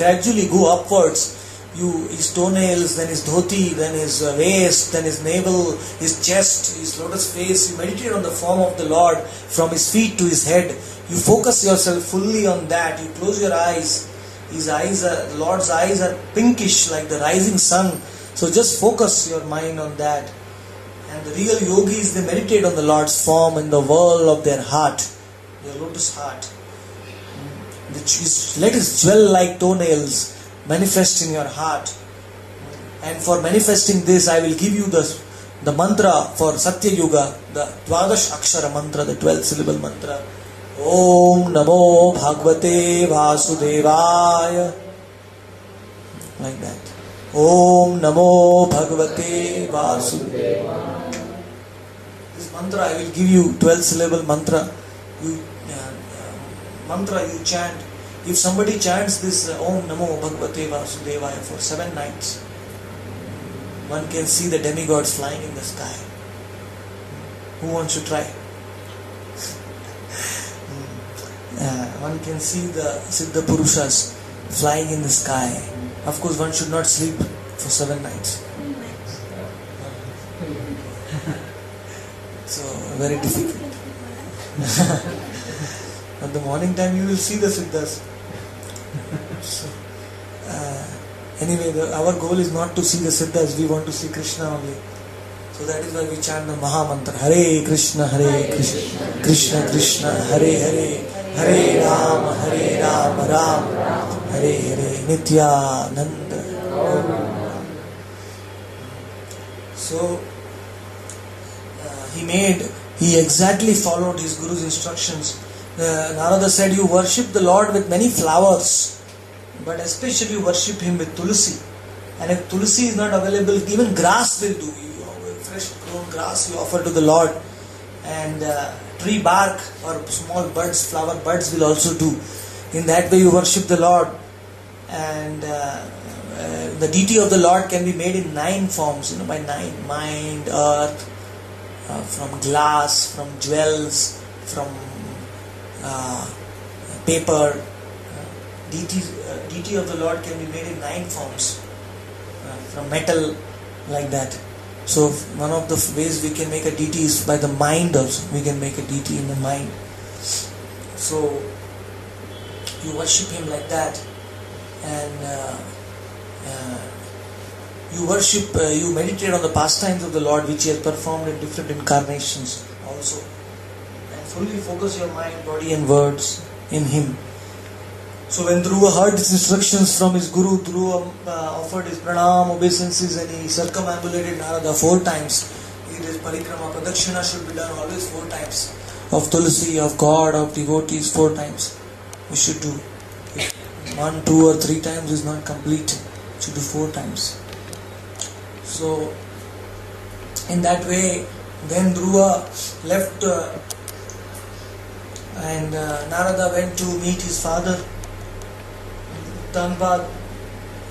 gradually go upwards. His toenails, then his dhoti, then his waist, then his navel, his chest, his lotus face. You meditate on the form of the Lord from his feet to his head. You focus yourself fully on that. You close your eyes. The Lord's eyes are pinkish like the rising sun. So just focus your mind on that. And the real yogis, they meditate on the Lord's form in the whirl of their heart, their lotus heart. Let his jewel-like toenails manifest in your heart. And for manifesting this, I will give you the mantra for Satya Yuga, the Dvadash Akshara mantra, the 12 syllable mantra. Om Namo Bhagavate Vasudevaya. Like that. Om Namo Bhagavate Vasudevaya. This mantra I will give you, 12 syllable mantra. You chant. If somebody chants this Om Namo Bhagavate Vasudevaya for 7 nights, one can see the demigods flying in the sky. Who wants to try? One can see the Siddha Purushas flying in the sky. Of course, one should not sleep for 7 nights. So, very difficult. At the morning time, you will see the Siddhas. So, anyway, our goal is not to see the Siddhas, we want to see Krishna only. So that is why we chant the Maha Mantra. Hare Krishna, Krishna Krishna, Hare Hare, Hare Ram, Ram Hare Hare, Nityananda. So he exactly followed his Guru's instructions. Narada said, you worship the Lord with many flowers, but especially you worship him with tulsi. And if tulsi is not available, even grass will do. Fresh grown grass you offer to the Lord, and tree bark or small buds, flower buds will also do. In that way you worship the Lord. And the deity of the Lord can be made in 9 forms, by 9: mind, earth, from glass, from jewels, from paper. Deity of the Lord can be made in 9 forms, from metal, like that. So one of the ways we can make a deity is by the mind also. We can make a deity in the mind. So you worship him like that, and you meditate on the pastimes of the Lord which he has performed in different incarnations also, and fully focus your mind, body and words in him. So when Dhruva heard these instructions from his Guru, Dhruva offered his pranam, obeisances, and he circumambulated Narada 4 times. His parikrama, pradakshina should be done always 4 times. Of tulsi, of God, of devotees, 4 times. We should do. If 1, 2 or 3 times is not complete, we should do 4 times. So in that way, then Dhruva left and Narada went to meet his father, Uttanpad,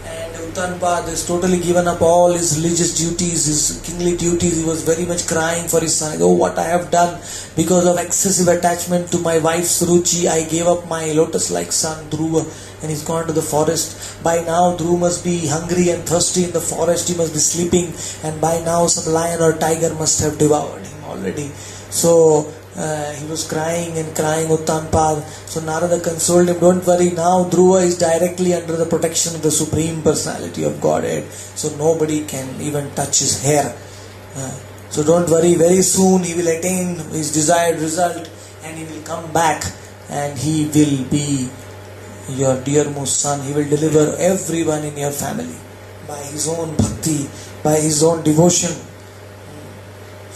and Uttanpad has totally given up all his religious duties, his kingly duties. He was very much crying for his son. Oh, what I have done! Because of excessive attachment to my wife Suruchi, I gave up my lotus-like son Dhruva, and he's gone to the forest. By now Dhruva must be hungry and thirsty in the forest. He must be sleeping, and by now some lion or tiger must have devoured him already. So he was crying and crying, Uttanpad. So Narada consoled him, don't worry, now Dhruva is directly under the protection of the Supreme Personality of Godhead, so nobody can even touch his hair. So don't worry, very soon he will attain his desired result, and he will come back, and he will be your dearmost son. He will deliver everyone in your family by his own bhakti, by his own devotion.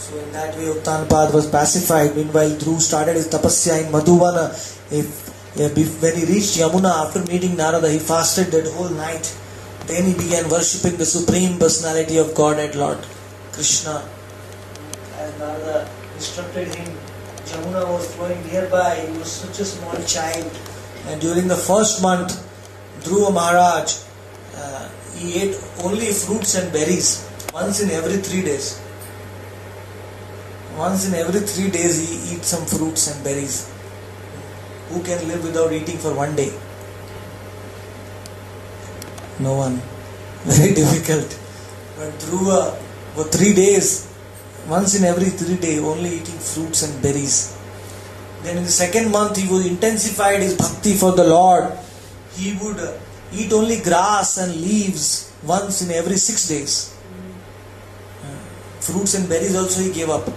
So in that way Uttanpad was pacified. Meanwhile Dhruva started his tapasya in Madhuvana. When he reached Yamuna after meeting Narada, he fasted that whole night. Then he began worshipping the Supreme Personality of Godhead, Lord Krishna. As Narada instructed him, Yamuna was flowing nearby. He was such a small child. And during the first month, Dhruva Maharaj, he ate only fruits and berries once in every 3 days. Once in every 3 days he eats some fruits and berries. Who can live without eating for 1 day? No one. Very difficult. But Dhruva, for 3 days, once in every 3 days, only eating fruits and berries. Then in the second month, he would intensified his bhakti for the Lord. He would eat only grass and leaves once in every 6 days. Fruits and berries also he gave up.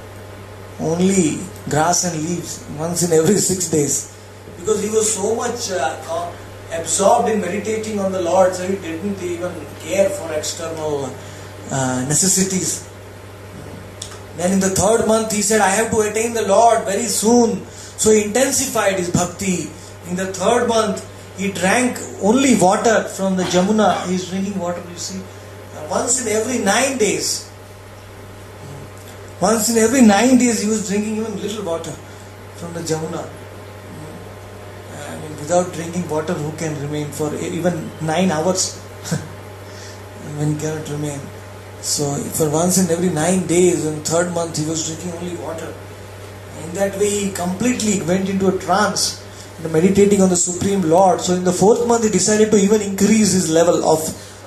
Only grass and leaves once in every 6 days. Because he was so much absorbed in meditating on the Lord, so he didn't even care for external necessities. Then in the third month he said, I have to attain the Lord very soon. So he intensified his bhakti. In the third month he drank only water from the Jamuna. He is drinking water, you see, once in every 9 days. Once in every 9 days he was drinking even little water from the Jamuna. I mean, without drinking water, who can remain for even 9 hours? One cannot remain. So for once in every 9 days, in third month he was drinking only water. In that way he completely went into a trance, meditating on the Supreme Lord. So in the fourth month he decided to even increase his level of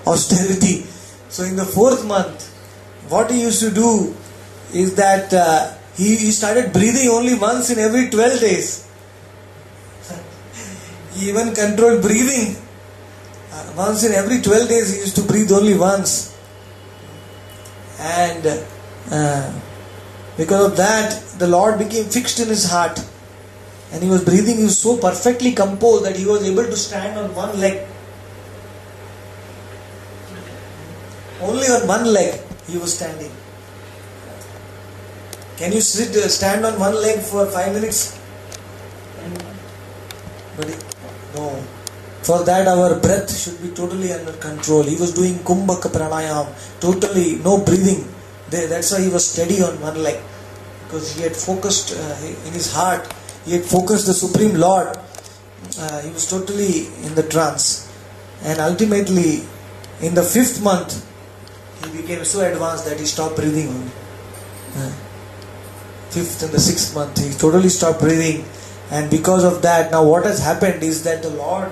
austerity. So in the fourth month, what he used to do is that he started breathing only once in every 12 days. He even controlled breathing. Once in every 12 days he used to breathe only once. And because of that, the Lord became fixed in his heart. And he was breathing, he was so perfectly composed that he was able to stand on one leg. Only on one leg he was standing. Can you stand on one leg for 5 minutes? No. For that our breath should be totally under control. He was doing Kumbhaka Pranayam, totally no breathing. That's why he was steady on one leg. Because he had focused in his heart, he had focused the Supreme Lord. He was totally in the trance. And ultimately, in the 5th month, he became so advanced that he stopped breathing only. 5th and the 6th month, he totally stopped breathing. And because of that, now what has happened is that the Lord,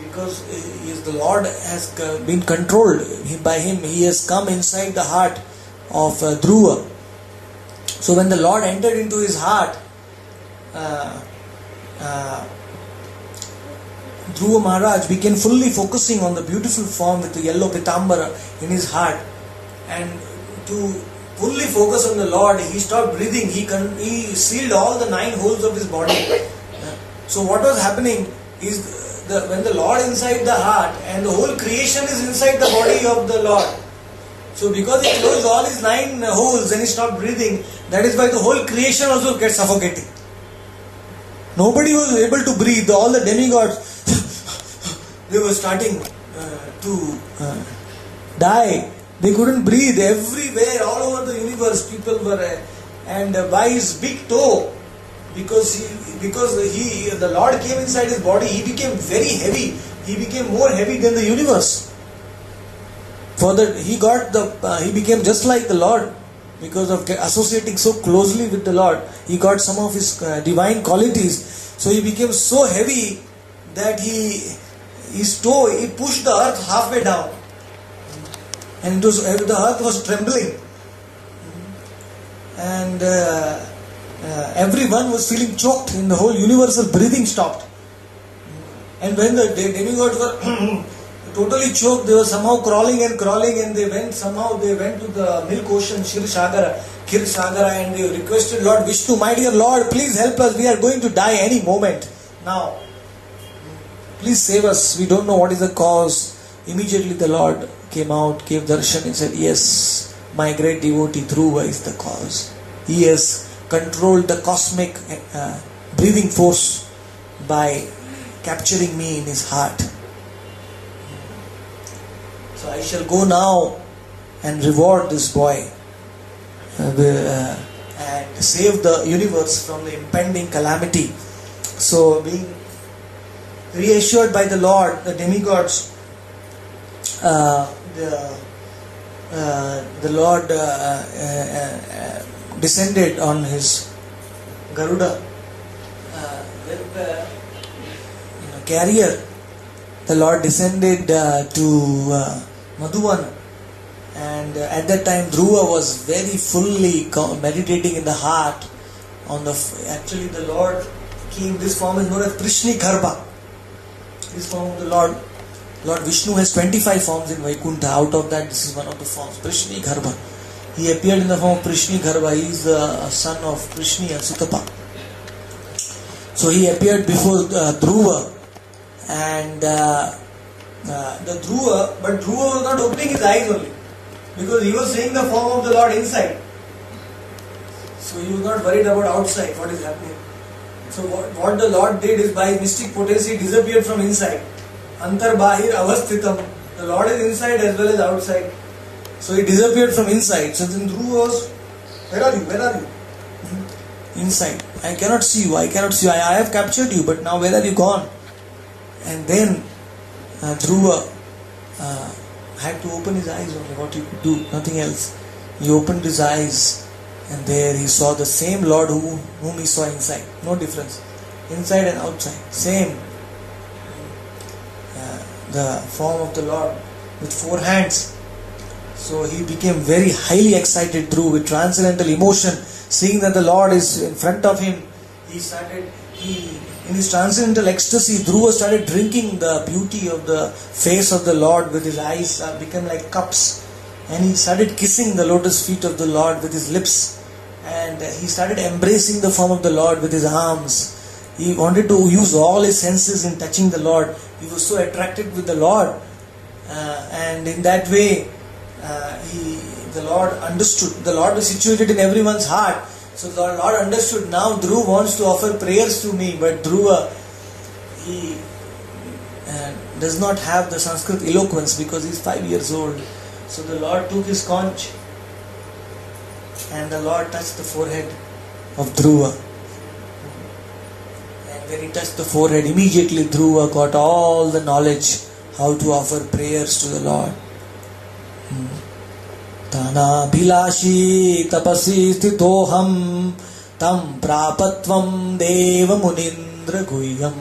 because the Lord has been controlled by him, he has come inside the heart of Dhruva. So when the Lord entered into his heart, Dhruva Maharaj began fully focusing on the beautiful form with the yellow pitambara in his heart. And to fully focus on the Lord, he stopped breathing. He sealed all the 9 holes of his body. So what was happening is when the Lord inside the heart and the whole creation is inside the body of the Lord. So because he closed all his 9 holes and he stopped breathing, that is why the whole creation also gets suffocating. Nobody was able to breathe. All the demigods, they were starting to die. They couldn't breathe. Everywhere, all over the universe, people were, and by his big toe, because the Lord came inside his body, he became very heavy. He became more heavy than the universe. For that, he became just like the Lord, because of associating so closely with the Lord. He got some of his divine qualities. So he became so heavy that he pushed the earth halfway down. And the earth was trembling. And everyone was feeling choked. In the whole universal breathing stopped. And when the demigods were totally choked, they were somehow crawling, and they went to the milk ocean, Kshir-Sagara, and they requested Lord Vishnu, my dear Lord, please help us, we are going to die any moment now. Please save us, we don't know what is the cause. Immediately the Lord came out, gave darshan and said, yes, my great devotee Dhruva is the cause. He has controlled the cosmic breathing force by capturing me in his heart. So I shall go now and reward this boy and save the universe from the impending calamity. So being reassured by the Lord, the demigods, the Lord descended on his Garuda with the carrier the Lord descended to Madhuvana. And at that time Dhruva was very fully meditating in the heart on the... Actually the Lord came, this form is known as Prishni Garbha. This form of the Lord Vishnu has 25 forms in Vaikuntha. Out of that, this is one of the forms, Prishni Garbha. He appeared in the form of Prishni Garbha. He is the son of Prishni and Sutapa. So he appeared before Dhruva. And the Dhruva, but Dhruva was not opening his eyes only, because he was seeing the form of the Lord inside. So he was not worried about outside, what is happening. So what the Lord did is, by mystic potency, he disappeared from inside. Antar Bahir Avasthitam. The Lord is inside as well as outside. So he disappeared from inside. So then Dhruva was, where are you? Where are you? Inside. I cannot see you. I cannot see you. I have captured you, but now where are you gone? And then Dhruva had to open his eyes only. What he could do, nothing else. He opened his eyes, and there he saw the same Lord whom he saw inside. No difference. Inside and outside. Same. The form of the Lord with 4 hands. So he became very highly excited through with transcendental emotion, seeing that the Lord is in front of him. In his transcendental ecstasy, Dhruva started drinking the beauty of the face of the Lord with his eyes become like cups. And he started kissing the lotus feet of the Lord with his lips. And he started embracing the form of the Lord with his arms. He wanted to use all his senses in touching the Lord. He was so attracted with the Lord. And in that way, the Lord understood. The Lord was situated in everyone's heart. So the Lord understood, now Dhruva wants to offer prayers to me, but Dhruva, he does not have the Sanskrit eloquence because he is 5 years old. So the Lord took his conch and the Lord touched the forehead of Dhruva. And when he touched the forehead, immediately Dhruva got all the knowledge how to offer prayers to the Lord. Tana bhilashi tapasi sthitoham tam prapatvam deva munindra guhyam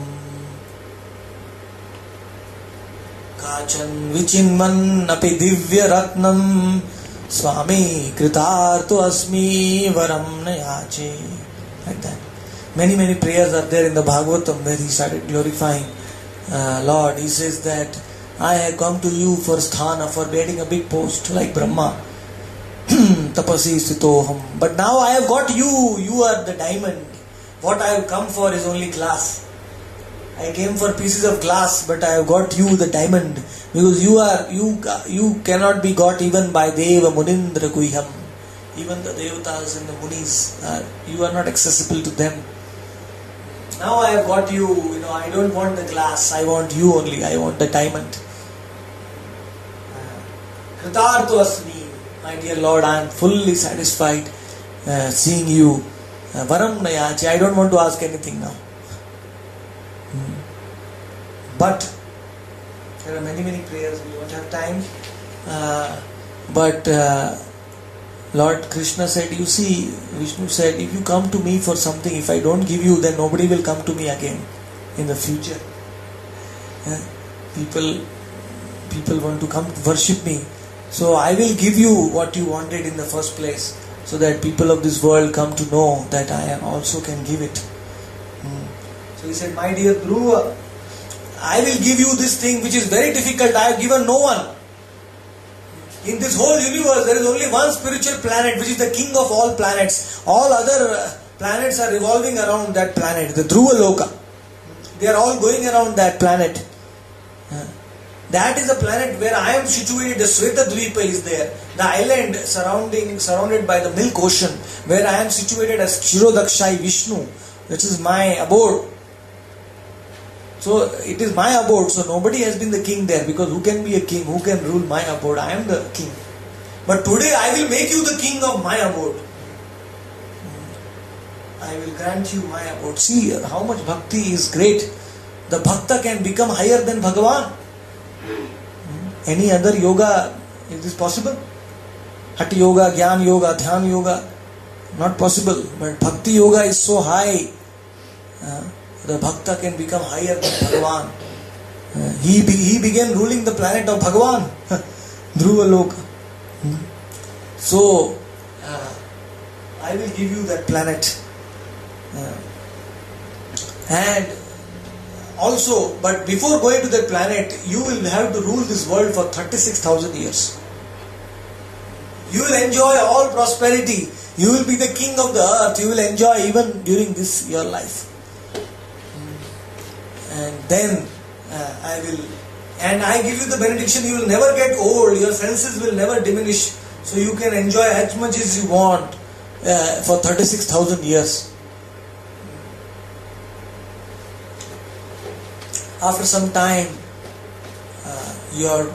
kachan vichinman api divya ratnam swami kritarto asmi varam nayache. Like that. Many prayers are there in the Bhagvatam where he started glorifying Lord. He says that I have come to you for sthana, for getting a big post like Brahma. Tapasi sthitoham. But now I have got you. You are the diamond. What I have come for is only glass. I came for pieces of glass, but I have got you, the diamond, because you cannot be got even by Deva Munindra Guhyam. Even the Devatas and the Munis, you are not accessible to them. Now I have got you. I don't want the glass. I want you only. I want the diamond. Kritarto asmi. My dear Lord, I am fully satisfied seeing you. Varam nayache. I don't want to ask anything now. But there are many prayers. We don't have time. But Lord Krishna said, you see, Vishnu said, if you come to me for something, if I don't give you, then nobody will come to me again in the future. People want to come worship me. So I will give you what you wanted in the first place, so that people of this world come to know that I also can give it. So he said, my dear Dhruva, I will give you this thing which is very difficult. I have given no one. In this whole universe, there is only one spiritual planet which is the king of all planets. All other planets are revolving around that planet, the Dhruva Loka. They are all going around that planet. That is the planet where I am situated. The Sweta Dvipa is there. The island surrounded by the milk ocean, where I am situated as Kshirodakshai Vishnu, which is my abode. So it is my abode. So nobody has been the king there, because who can be a king? Who can rule my abode? I am the king. But today I will make you the king of my abode. I will grant you my abode. See how much bhakti is great. The Bhakta can become higher than Bhagavan. Any other yoga, is this possible? Hati yoga, Jnana yoga, Dhyan yoga, not possible. But Bhakti yoga is so high, the Bhakta can become higher than Bhagavan. He began ruling the planet of Bhagavan, Dhruva Loka. So, I will give you that planet. And also, but before going to that planet, you will have to rule this world for 36,000 years. You will enjoy all prosperity. You will be the king of the earth. You will enjoy even during this your life. And then I give you the benediction, you will never get old, your senses will never diminish, so you can enjoy as much as you want for 36,000 years. After some time, your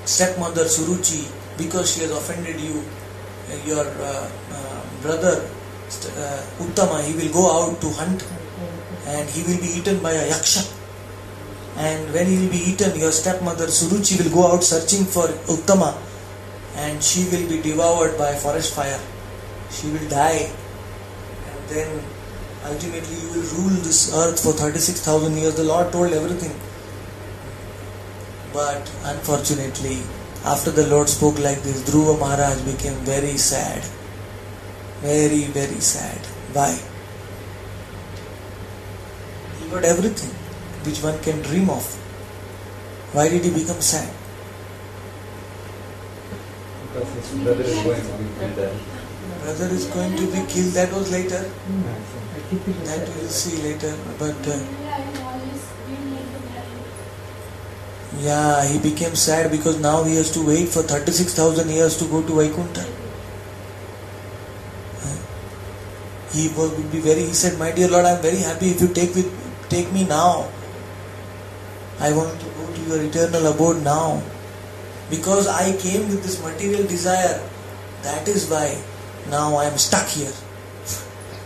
stepmother Suruchi, because she has offended you, your brother Uttama, he will go out to hunt and he will be eaten by a yaksha. And when he will be eaten, your stepmother Suruchi will go out searching for Uttama and she will be devoured by forest fire. She will die, and then ultimately you will rule this earth for 36,000 years. The Lord told everything. But unfortunately, after the Lord spoke like this, Dhruva Maharaj became very sad. Very, very sad. Why? He got everything which one can dream of. Why did he become sad? Because his brother is going to be killed. Brother is going to be killed. That was later. That we will see later. But yeah, he became sad because now he has to wait for 36,000 years to go to Vaikuntha. He would be very. He said, "My dear Lord, I am very happy if you take me now. I want to go to your eternal abode now. Because I came with this material desire. That is why now I am stuck here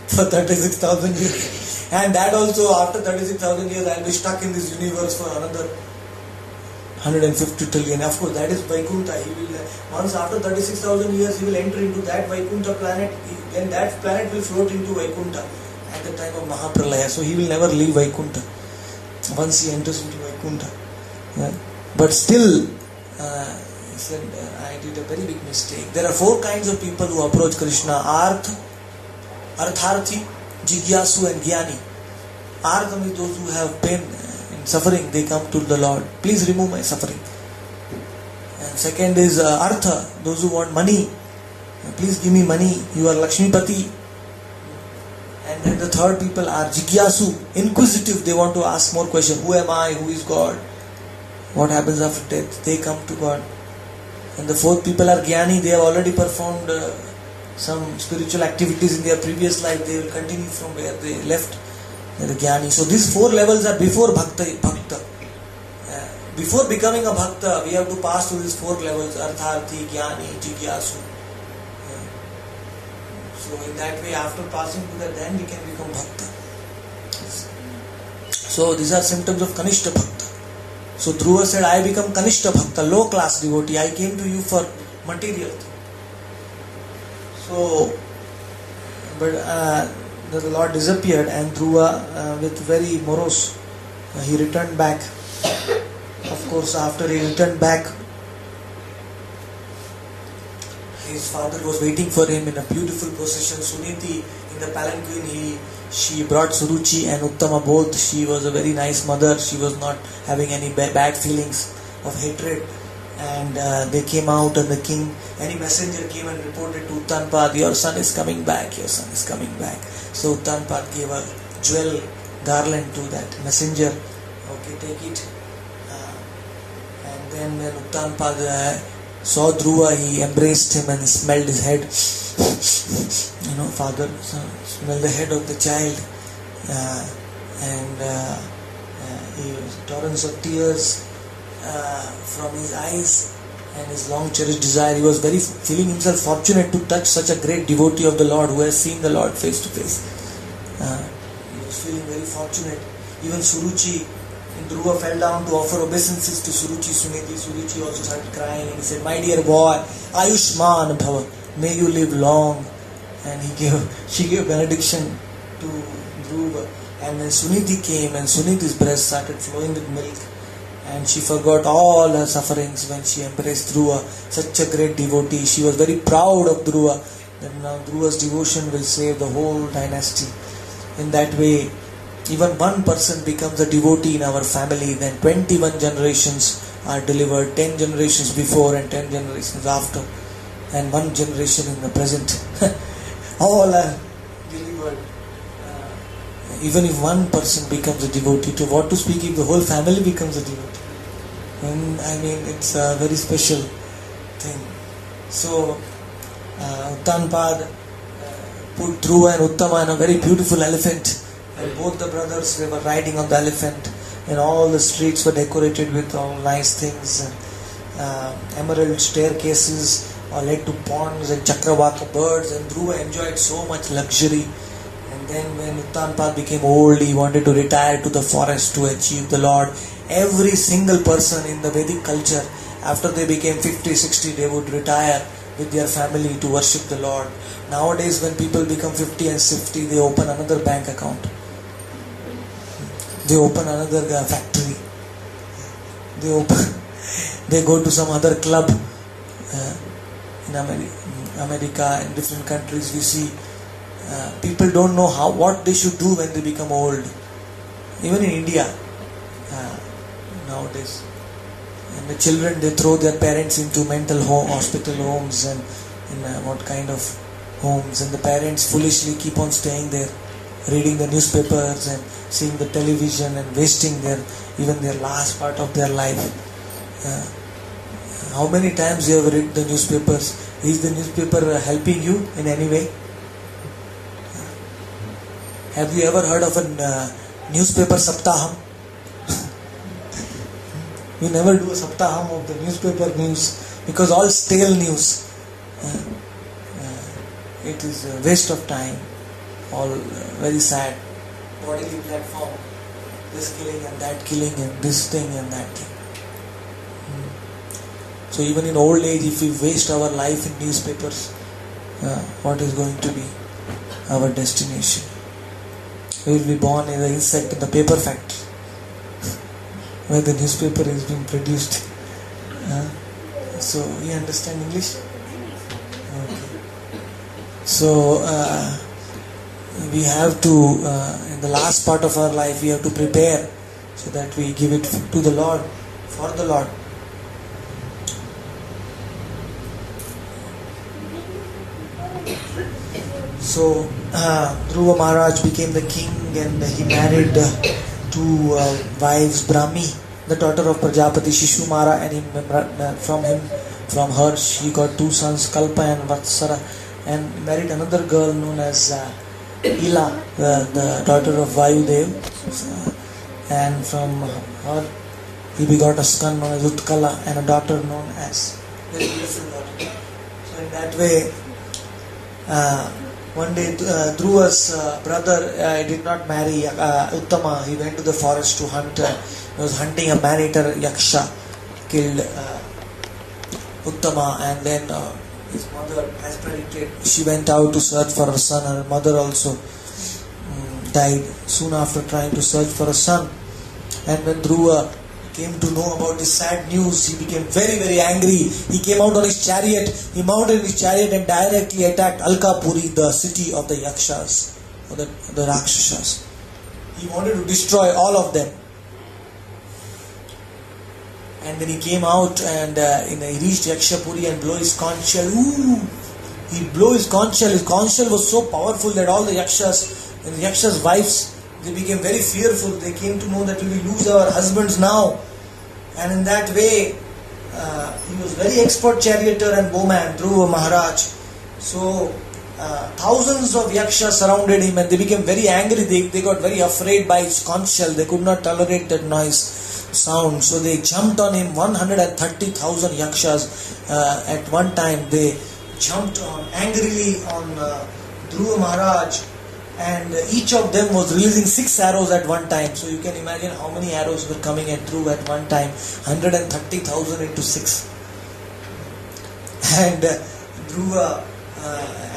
for 36,000 years. And that also after 36,000 years I will be stuck in this universe for another 150 trillion. Of course, that is Vaikuntha. He will, once after 36,000 years, he will enter into that Vaikuntha planet. Then that planet will float into Vaikuntha at the time of Mahapralaya. So he will never leave Vaikuntha once he enters into Vaikuntha. Yeah. But still, he said, I did a very big mistake. There are 4 kinds of people who approach Krishna: Artha, Artharthi, Jigyasu and Jnani. Artha means those who have pain and suffering, they come to the Lord. Please remove my suffering. And second is Artha, those who want money. Please give me money. You are Lakshmipati. And then the third people are Jigyasu, inquisitive. They want to ask more questions. Who am I? Who is God? What happens after death? They come to God. And the fourth people are Jnani. They have already performed some spiritual activities in their previous life. They will continue from where they left. They are the Jnani. So these 4 levels are before Bhakta. Before becoming a Bhakta, we have to pass through these 4 levels: Artharthi, Jnani, Jigyasu. So in that way, after passing to that, then we can become Bhakta. So these are symptoms of Kanishta Bhakta. So Dhruva said, I become Kanishta Bhakta, low class devotee. I came to you for material. So, but the Lord disappeared, and Dhruva, with very morose, he returned back. Of course, after he returned back, his father was waiting for him in a beautiful procession. Suniti in the palanquin, she brought Suruchi and Uttama both. She was a very nice mother. She was not having any bad feelings of hatred. And they came out, and the king, any messenger came and reported to Uttanpad, your son is coming back, your son is coming back. So Uttanpad gave a jewel garland to that messenger. Okay, take it. And then when Uttanpad saw Dhruva, he embraced him and smelled his head. Father, smell the head of the child. He was torrents of tears from his eyes, and his long cherished desire. He was very feeling himself fortunate to touch such a great devotee of the Lord who has seen the Lord face to face. He was feeling very fortunate. Even Suruchi, Dhruva fell down to offer obeisances to Suruchi Suniti. Suruchi also started crying, and he said, my dear boy, Ayushman Bhava, may you live long. And she gave benediction to Dhruva. And when Suniti came, and Suniti's breast started flowing with milk, and she forgot all her sufferings when she embraced Dhruva, such a great devotee. She was very proud of Dhruva, that now Dhruva's devotion will save the whole dynasty. In that way, even one person becomes a devotee in our family, then 21 generations are delivered, 10 generations before and 10 generations after, and 1 generation in the present. All are delivered. Even if one person becomes a devotee, to what to speak if the whole family becomes a devotee? And it's a very special thing. So, Uttanpad put Dhruva and Uttama on a very beautiful elephant, and both the brothers, they were riding on the elephant, and all the streets were decorated with all nice things, emerald staircases led to ponds and chakravaka birds, and Dhruva enjoyed so much luxury. And then when Uttanpad became old, he wanted to retire to the forest to achieve the Lord. Every single person in the Vedic culture, after they became 50, 60, they would retire with their family to worship the Lord. Nowadays, when people become 50 and 60, they open another bank account. They open another factory. They go to some other club. In America and different countries, we see people don't know what they should do when they become old. Even in India, nowadays, and the children, they throw their parents into hospital homes, and in what kind of homes, and the parents foolishly keep on staying there, reading the newspapers and seeing the television and wasting even their last part of their life. How many times you have read the newspapers? Is the newspaper helping you in any way? Have you ever heard of a newspaper saptaham? We never do a saptaham of the newspaper news, because all stale news. It is a waste of time. All very sad. Bodily platform. This killing and that killing and this thing and that thing. So even in old age, if we waste our life in newspapers, what is going to be our destination? We will be born as an insect in the paper factory, where the newspaper is being produced. So you understand English? Okay. So we have to, in the last part of our life, we have to prepare so that we give it to the Lord, for the Lord. So Dhruva Maharaj became the king, and he married 2 wives, Brahmi, the daughter of Prajapati Shishu Mara, and from her she got 2 sons, Kalpa and Vatsara, and married another girl known as Ila, the daughter of Vayudev, and from her he begot a son known as Utkala and a daughter known as, very beautiful daughter. So in that way, one day Dhruva's brother did not marry Uttama. He went to the forest to hunt. He was hunting a man-eater Yaksha, killed Uttama, and then his mother, as predicted, she went out to search for her son. Her mother also died soon after trying to search for a son. And when Dhruva came to know about this sad news, he became very, very angry. He came out on his chariot. He mounted his chariot and directly attacked Alkapuri, the city of the Yakshas, or the Rakshasas. He wanted to destroy all of them. And then he came out and he reached Yakshapuri and blew his conch shell. He blew his conch shell. His conch shell was so powerful that all the Yakshas and the Yakshas' wives, they became very fearful. They came to know that we will lose our husbands now. And in that way, he was very expert charioteer and bowman, Dhruva Maharaj. So, thousands of Yakshas surrounded him and they became very angry. They got very afraid by his conch shell. They could not tolerate that sound. So they jumped on him. 130,000 Yakshas at one time. They jumped angrily on Dhruva Maharaj. And each of them was releasing 6 arrows at one time. So you can imagine how many arrows were coming at Dhruva at one time. 130,000 into 6. And Dhruva,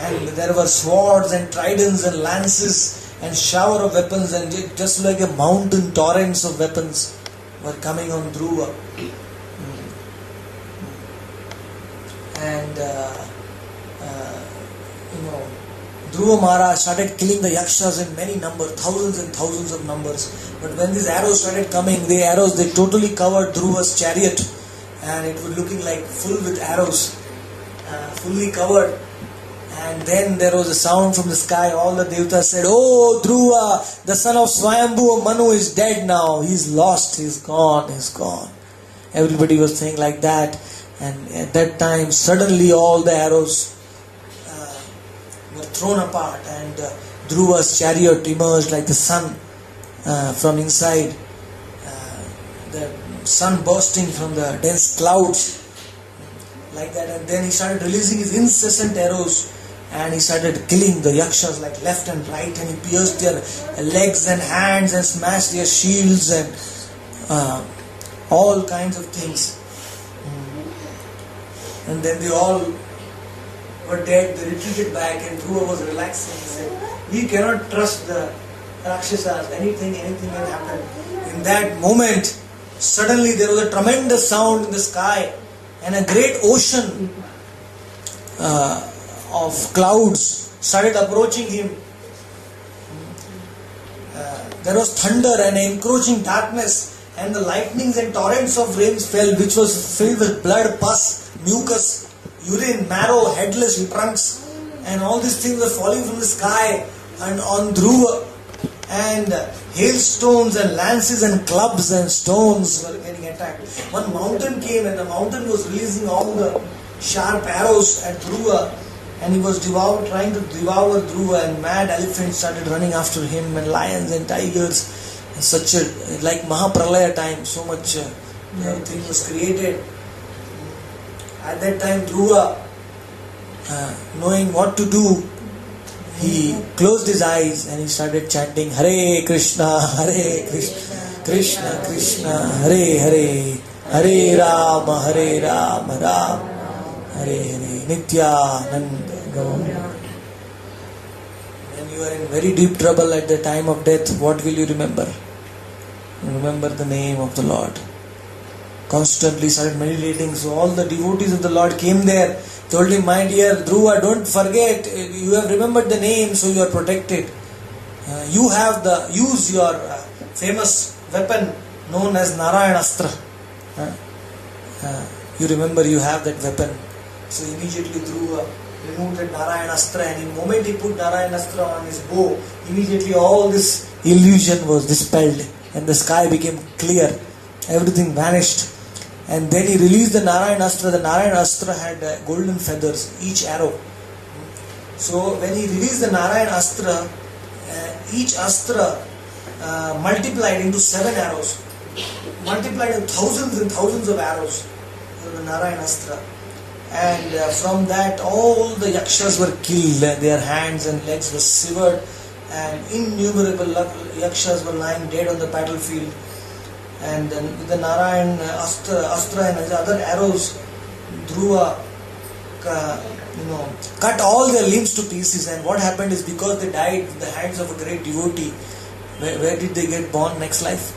and there were swords and tridents and lances and shower of weapons, and just like a mountain, torrents of weapons were coming on Dhruva. And Dhruva Maharaj started killing the yakshas in many numbers, thousands and thousands of numbers. But when these arrows started coming, they totally covered Dhruva's chariot, and it was looking like full with arrows, fully covered. And then there was a sound from the sky. All the devatas said, "Oh, Dhruva, the son of Swayambhu Manu is dead now. He's lost. He's gone. He's gone." Everybody was saying like that. And at that time, suddenly all the arrows were thrown apart, and Dhruva's chariot emerged like the sun from inside. The sun bursting from the dense clouds, like that. And then he started releasing his incessant arrows. And he started killing the yakshas like left and right, and he pierced their legs and hands and smashed their shields and all kinds of things. And then they all were dead. They retreated back, and Dhruva was relaxing. He said, "We cannot trust the Rakshasas. Anything can happen." In that moment, suddenly there was a tremendous sound in the sky, and a great ocean of clouds started approaching him. There was thunder and encroaching darkness, and the lightnings and torrents of rains fell, which was filled with blood, pus, mucus, urine, marrow, headless trunks, and all these things were falling from the sky and on Dhruva. And hailstones and lances and clubs and stones were getting attacked. One mountain came, and the mountain was releasing all the sharp arrows at Dhruva. And he was trying to devour Dhruva, and mad elephants started running after him, and lions and tigers, and such like Mahapralaya time, so much thing was created. At that time, Dhruva, knowing what to do, he closed his eyes and he started chanting Hare Krishna, Krishna Krishna, Hare Hare, Hare Rama, Rama Hare Hare, Nityananda Gaura. When you are in very deep trouble at the time of death, what will you remember? Remember the name of the Lord. Constantly started meditating. So all the devotees of the Lord came there, told him, "My dear Dhruva, don't forget, you have remembered the name, so you are protected. Use your famous weapon known as Narayanastra. You remember you have that weapon." So immediately Dhruva removed that Narayanastra, and in the moment he put Narayanastra on his bow, immediately all this illusion was dispelled, and the sky became clear. Everything vanished. And then he released the Narayanastra. The Narayanastra had golden feathers, each arrow. So when he released the Narayanastra, each astra multiplied into 7 arrows, multiplied into thousands and thousands of arrows, the Narayanastra. And from that all the yakshas were killed, their hands and legs were severed, and innumerable yakshas were lying dead on the battlefield. And with the Narayan astra and the other arrows, Dhruva cut all their limbs to pieces. And what happened is, because they died in the hands of a great devotee, where did they get born next life?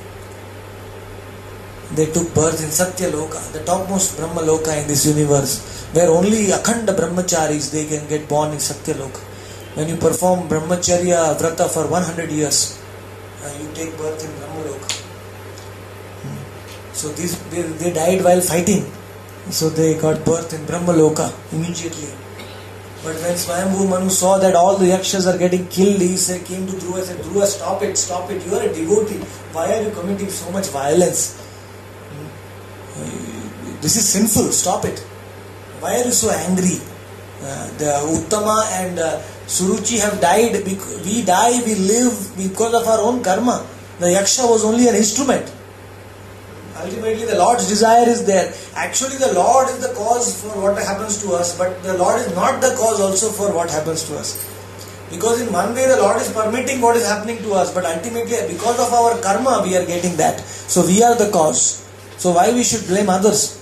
They took birth in Satya Loka, the topmost Brahma Loka in this universe, where only Akhanda Brahmacharis they can get born in Satya Loka. When you perform Brahmacharya Vrata for 100 years, you take birth in Brahma Loka. So they died while fighting, so they got birth in Brahma Loka immediately. But when Swayambhu Manu saw that all the yakshas are getting killed, he came to Dhruva and said, "Dhruva, stop it, you are a devotee. Why are you committing so much violence? This is sinful, stop it. Why are you so angry? The Uttama and Suruchi have died. We die, we live because of our own karma. The yaksha was only an instrument. Ultimately the Lord's desire is there. Actually the Lord is the cause for what happens to us, but the Lord is not the cause also for what happens to us. Because in one way the Lord is permitting what is happening to us, but ultimately because of our karma we are getting that. So we are the cause. So why we should blame others?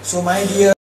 So my dear